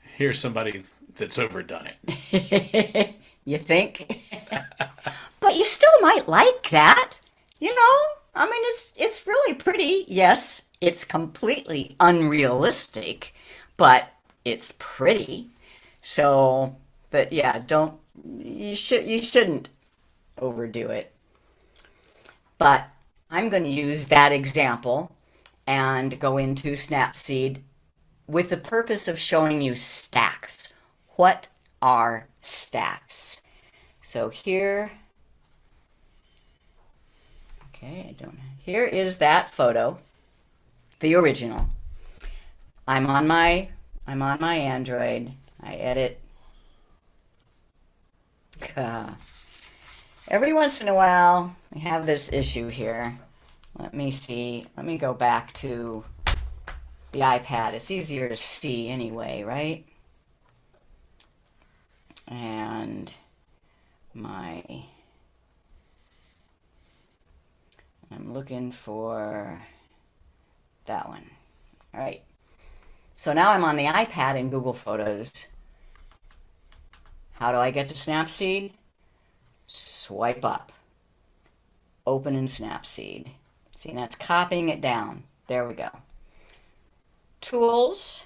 [SPEAKER 3] Here's somebody that's overdone it.
[SPEAKER 4] you think? But you still might like that, you know? I mean, it's really pretty. Yes, it's completely unrealistic, but it's pretty. So, but yeah, you shouldn't overdo it. But I'm going to use that example and go into Snapseed with the purpose of showing you stacks. What are stacks? So here, okay, here is that photo, the original. I'm on my Android. I edit. Every once in a while, I have this issue here. Let me see. Let me go back to the iPad. It's easier to see anyway, right? And I'm looking for that one. All right. So now I'm on the iPad in Google Photos. How do I get to Snapseed? Swipe up. Open in Snapseed. See, that's copying it down. There we go. Tools.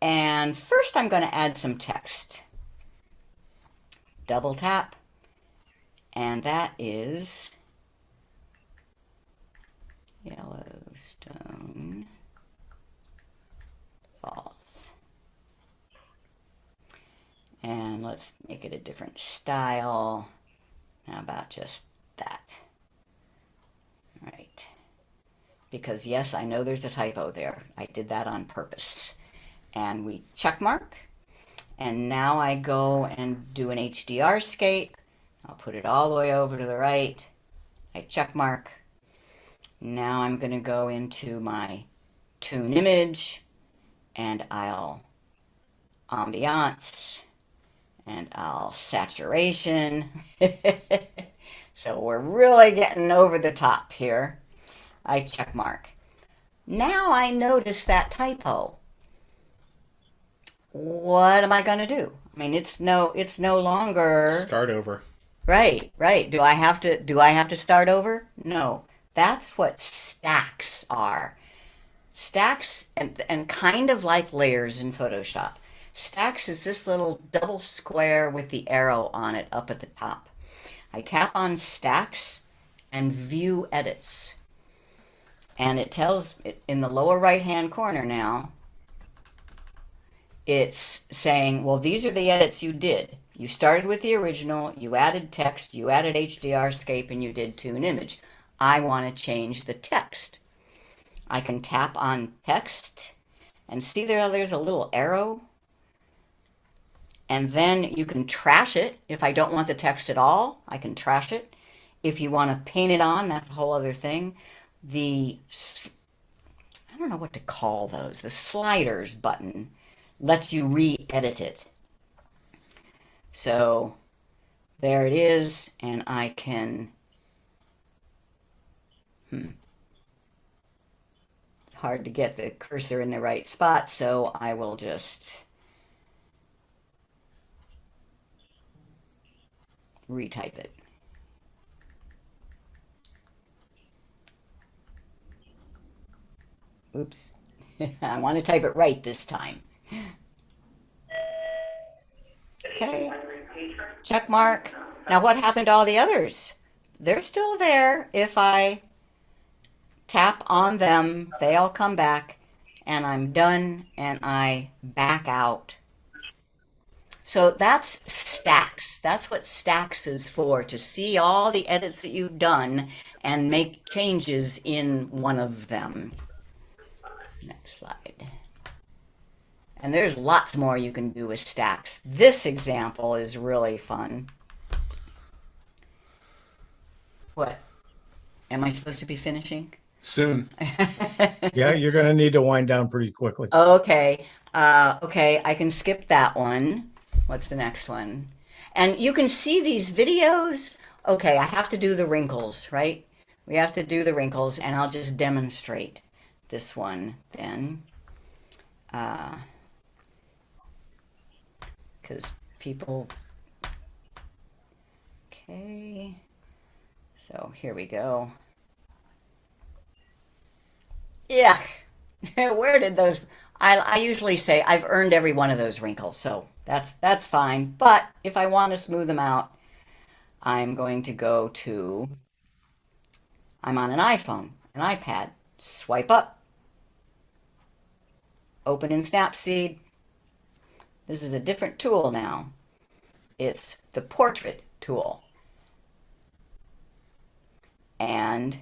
[SPEAKER 4] And first I'm going to add some text. Double tap. And that is Yellowstone Falls. And let's make it a different style. How about just that? Right. Because yes, I know there's a typo there. I did that on purpose. And we check mark. And now I go and do an HDR scape. I'll put it all the way over to the right. I check mark. Now I'm going to go into my tune image and I'll ambiance and I'll saturation. So we're really getting over the top here. I check mark. Now I notice that typo. What am I going to do? I mean, it's no longer
[SPEAKER 3] Start over.
[SPEAKER 4] right. Do I have to start over? No. That's what stacks are. Stacks and kind of like layers in Photoshop. Stacks is this little double square with the arrow on it up at the top. I tap on stacks and view edits. And it tells it in the lower right hand corner now, it's saying, well, these are the edits you did. You started with the original, you added text, you added HDR scape, and you did tune image. I want to change the text. I can tap on text and see there's a little arrow. And then you can trash it. If I don't want the text at all, I can trash it. If you want to paint it on, that's a whole other thing. I don't know what to call those. The sliders button lets you re-edit it. So there it is, and I can it's hard to get the cursor in the right spot, so I will just retype it. Oops. I want to type it right this time. Okay. Check mark. Now what happened to all the others? They're still there. If I tap on them, they all come back. and I'm done, and I back out. So that's Stacks. That's what Stacks is for, to see all the edits that you've done and make changes in one of them. Next slide. And there's lots more you can do with Stacks. This example is really fun. What? Am I supposed to be finishing?
[SPEAKER 3] Soon.
[SPEAKER 1] Yeah, you're gonna need to wind down pretty quickly.
[SPEAKER 4] Okay. Okay, I can skip that one. What's the next one? And you can see these videos. Okay, I have to do the wrinkles, right? We have to do the wrinkles, and I'll just demonstrate this one then. Because people... Okay. So here we go. Yeah. Where did those... I usually say I've earned every one of those wrinkles, so that's fine. But if I want to smooth them out, I'm going to go to... I'm on an iPhone, an iPad. Swipe up. Open in Snapseed. This is a different tool now. It's the portrait tool. And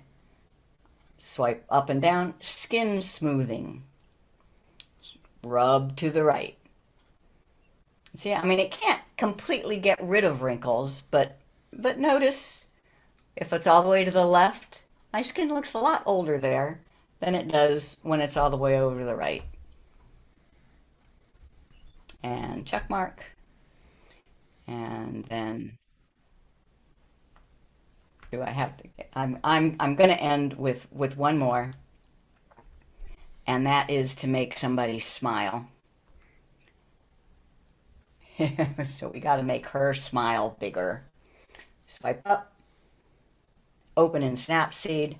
[SPEAKER 4] swipe up and down, skin smoothing. Rub to the right. See, I mean, it can't completely get rid of wrinkles, but notice if it's all the way to the left, my skin looks a lot older there than it does when it's all the way over to the right. And check mark. And then do I have to? I'm going to end with one more, and that is to make somebody smile. So we got to make her smile bigger. Swipe up, open in Snapseed,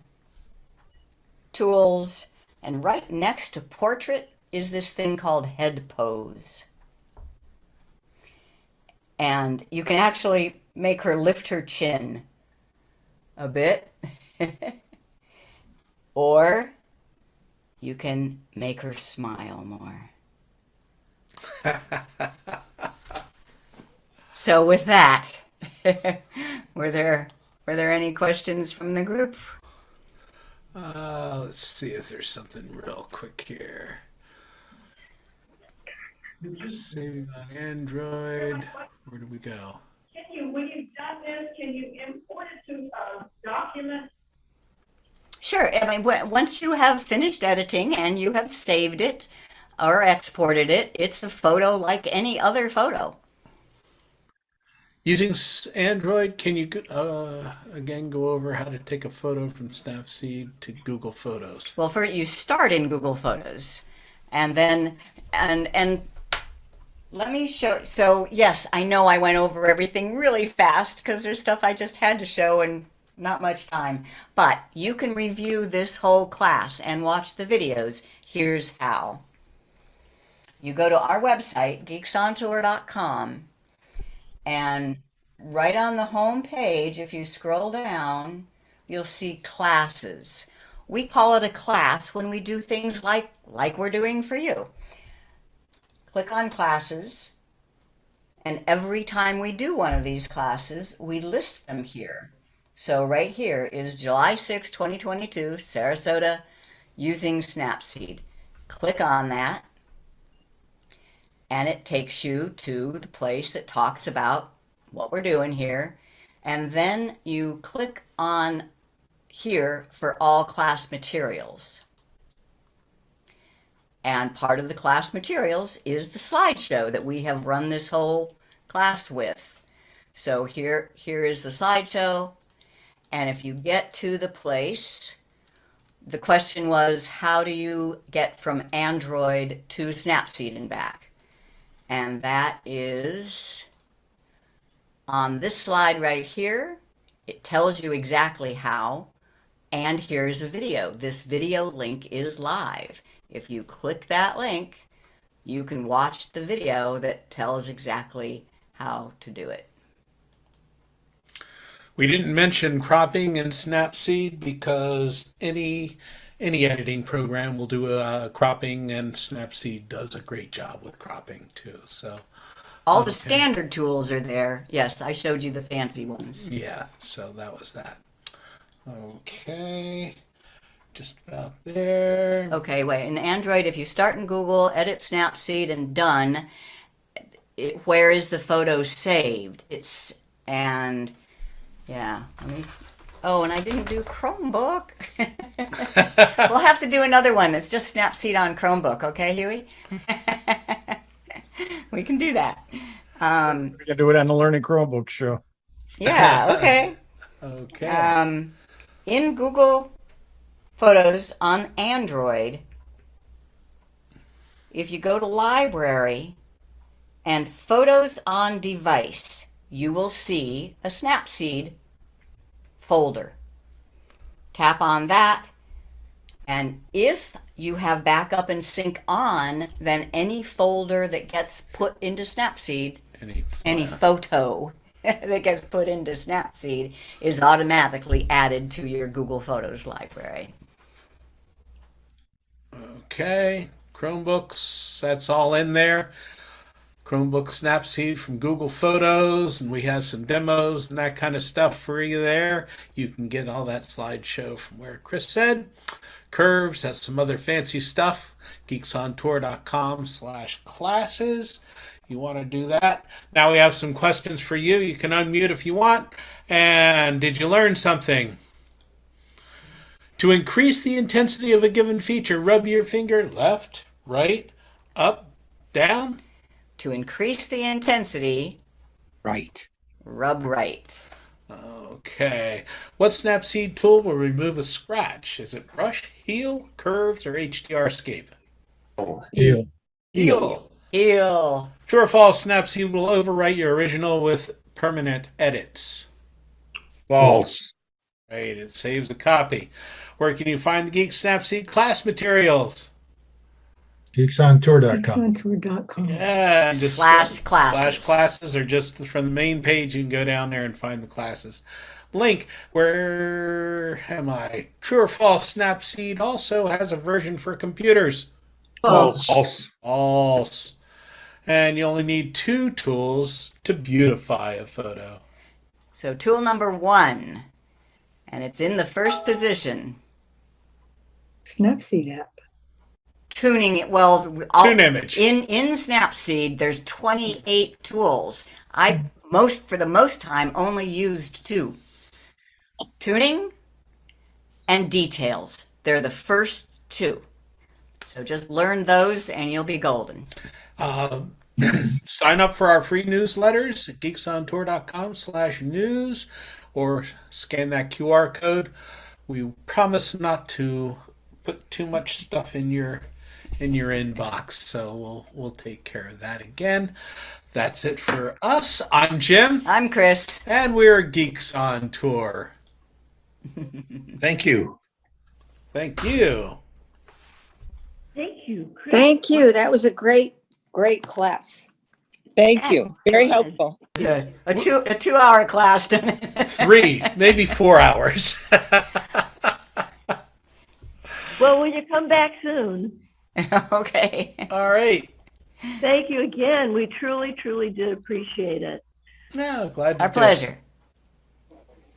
[SPEAKER 4] Tools, and right next to Portrait is this thing called Head Pose. And you can actually make her lift her chin a bit. Or you can make her smile more. So with that, were there any questions from the group?
[SPEAKER 3] Let's see if there's something real quick here. Saving on Android. Where do we go?
[SPEAKER 2] When you've done this, can you import it to a document?
[SPEAKER 4] Sure. I mean, once you have finished editing and you have saved it or exported it, it's a photo like any other photo.
[SPEAKER 3] Using Android, can you again go over how to take a photo from Snapseed to Google Photos?
[SPEAKER 4] Well, first you start in Google Photos, and then and let me show. So yes, I know I went over everything really fast because there's stuff I just had to show and not much time. But you can review this whole class and watch the videos. Here's how. You go to our website, geeksontour.com, and right on the home page, if you scroll down, you'll see classes. We call it a class when we do things like we're doing for you. Click on classes, and every time we do one of these classes, we list them here. So right here is July 6, 2022, Sarasota, using Snapseed. Click on that, and it takes you to the place that talks about what we're doing here. And then you click on here for all class materials. And part of the class materials is the slideshow that we have run this whole class with. So here is the slideshow. And if you get to the place, the question was, how do you get from Android to Snapseed and back? And that is on this slide right here. It tells you exactly how. And here's a video. This video link is live. If you click that link, you can watch the video that tells exactly how to do it.
[SPEAKER 3] We didn't mention cropping in Snapseed because any any editing program will do cropping, and Snapseed does a great job with cropping too. So
[SPEAKER 4] All the
[SPEAKER 3] Okay.
[SPEAKER 4] standard tools are there. Yes, I showed you the fancy ones.
[SPEAKER 3] yeah, so that was that. Okay, just about there.
[SPEAKER 4] Okay, wait. In Android, if you start in Google, edit Snapseed, and done, where is the photo saved? And yeah, oh, and I didn't do Chromebook. We'll have to do another one that's just Snapseed on Chromebook, okay, Huey? We can do that.
[SPEAKER 1] We can do it on the Learning Chromebook show.
[SPEAKER 4] Yeah, okay.
[SPEAKER 3] Okay.
[SPEAKER 4] In Google Photos on Android, if you go to Library and Photos on Device, you will see a Snapseed folder. Tap on that, and if you have backup and sync on, then any folder that gets put into Snapseed, any photo that gets put into Snapseed is automatically added to your Google Photos library.
[SPEAKER 3] Okay, Chromebooks, that's all in there. Chromebook Snapseed from Google Photos, and we have some demos and that kind of stuff for you there. You can get all that slideshow from where Chris said. Curves, that's some other fancy stuff. geeksontour.com/classes. You want to do that. Now we have some questions for you. You can unmute if you want. And did you learn something? To increase the intensity of a given feature, rub your finger left, right, up, down.
[SPEAKER 4] To increase the intensity,
[SPEAKER 5] Right.
[SPEAKER 4] rub right.
[SPEAKER 3] Okay. What Snapseed tool will remove a scratch? Is it brush, heal, curves, or HDRscape?
[SPEAKER 1] Deal.
[SPEAKER 3] Heal.
[SPEAKER 4] Heal.
[SPEAKER 3] True or false, Snapseed will overwrite your original with permanent edits.
[SPEAKER 5] False.
[SPEAKER 3] Right, it saves a copy. Where can you find the Geek Snapseed class materials?
[SPEAKER 7] Geeksontour.com.
[SPEAKER 8] Geeksontour.com.
[SPEAKER 3] Yeah, and just
[SPEAKER 4] Slash classes.
[SPEAKER 3] Slash classes, or just from the main page, you can go down there and find the classes. Link, where am I? True or false, Snapseed also has a version for computers.
[SPEAKER 5] False. False.
[SPEAKER 3] False. And you only need 2 tools to beautify a photo.
[SPEAKER 4] So tool number 1, and it's in the first position.
[SPEAKER 8] Snapseed app.
[SPEAKER 4] Tuning it, well,
[SPEAKER 3] Tune image.
[SPEAKER 4] in Snapseed, there's 28 tools. For the most time, only used 2. Tuning and details. They're the first 2. So just learn those and you'll be golden.
[SPEAKER 3] Sign up for our free newsletters at geeksontour.com/news, or scan that QR code. We promise not to put too much stuff in your inbox, so we'll take care of that again. That's it for us. I'm Jim,
[SPEAKER 4] I'm Chris.
[SPEAKER 3] and we're Geeks on Tour.
[SPEAKER 5] Thank you.
[SPEAKER 3] Thank you.
[SPEAKER 2] Thank you, Chris.
[SPEAKER 9] Thank you. That was a great class.
[SPEAKER 10] Thank you. Very helpful.
[SPEAKER 4] It's a 2-hour class.
[SPEAKER 3] 3, maybe 4 hours.
[SPEAKER 2] Well, will you come back soon?
[SPEAKER 4] Okay.
[SPEAKER 3] All right.
[SPEAKER 2] Thank you again. We truly, truly did appreciate it.
[SPEAKER 3] No, glad to
[SPEAKER 4] Our
[SPEAKER 3] do it.
[SPEAKER 4] pleasure.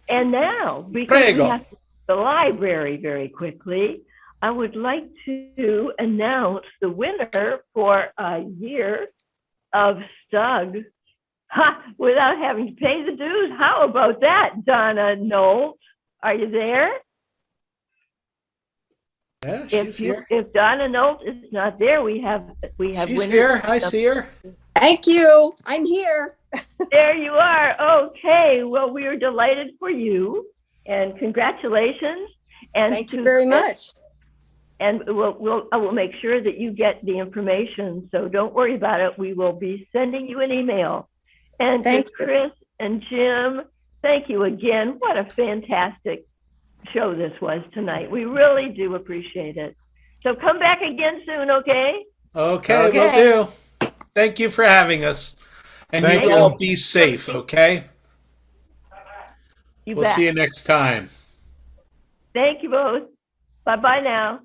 [SPEAKER 2] And now, because
[SPEAKER 3] Prego.
[SPEAKER 2] we have to go to the library very quickly, I would like to announce the winner for a year of STUG without having to pay the dues. How about that, Donna Knoll? Are you there?
[SPEAKER 3] Yeah, she's here.
[SPEAKER 2] If Donna Knoll is not there, we have
[SPEAKER 3] She's
[SPEAKER 2] winners.
[SPEAKER 3] here. I see her.
[SPEAKER 9] Thank you. I'm here.
[SPEAKER 2] There you are. Okay. Well, we are delighted for you, and congratulations. And
[SPEAKER 9] Thank you very much.
[SPEAKER 2] And I will make sure that you get the information. So don't worry about it. We will be sending you an email. And to
[SPEAKER 9] Thank you.
[SPEAKER 2] Chris and Jim, thank you again. What a fantastic show this was tonight. We really do appreciate it. So come back again soon, okay?
[SPEAKER 3] Okay,
[SPEAKER 4] Okay.
[SPEAKER 3] will do. Thank you for having us. And
[SPEAKER 1] Thank
[SPEAKER 3] you
[SPEAKER 1] you.
[SPEAKER 3] all be safe, okay?
[SPEAKER 2] You
[SPEAKER 3] We'll
[SPEAKER 2] bet.
[SPEAKER 3] see you next time.
[SPEAKER 2] Thank you both. Bye-bye now.